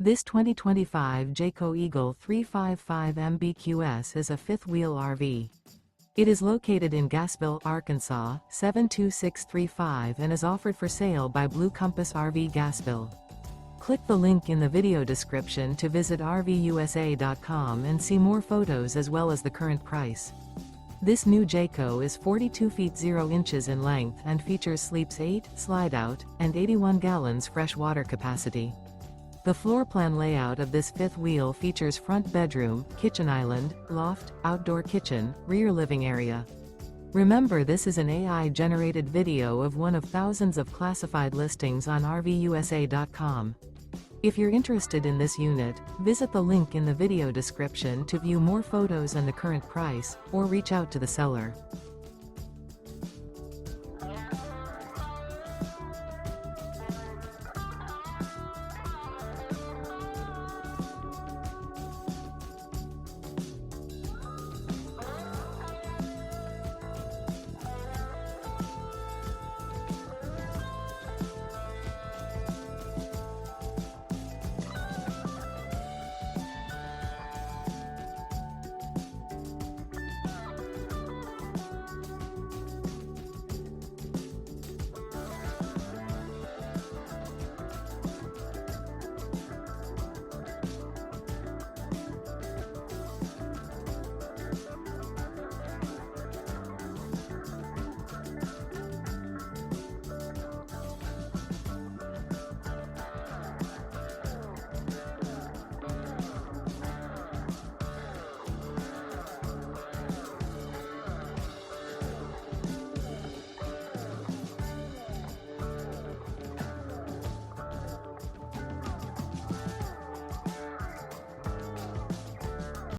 This 2025 Jayco Eagle 355 MBQS is a fifth-wheel RV. It is located in Gassville, Arkansas, 72635 and is offered for sale by Blue Compass RV Gassville. Click the link in the video description to visit RVUSA.com and see more photos as well as the current price. This new Jayco is 42 feet 0 inches in length and features sleeps 8, slide-out, and 81 gallons fresh water capacity. The floor plan layout of this fifth wheel features front bedroom, kitchen island, loft, outdoor kitchen, rear living area. Remember, this is an AI-generated video of one of thousands of classified listings on RVUSA.com. If you're interested in this unit, visit the link in the video description to view more photos and the current price, or reach out to the seller.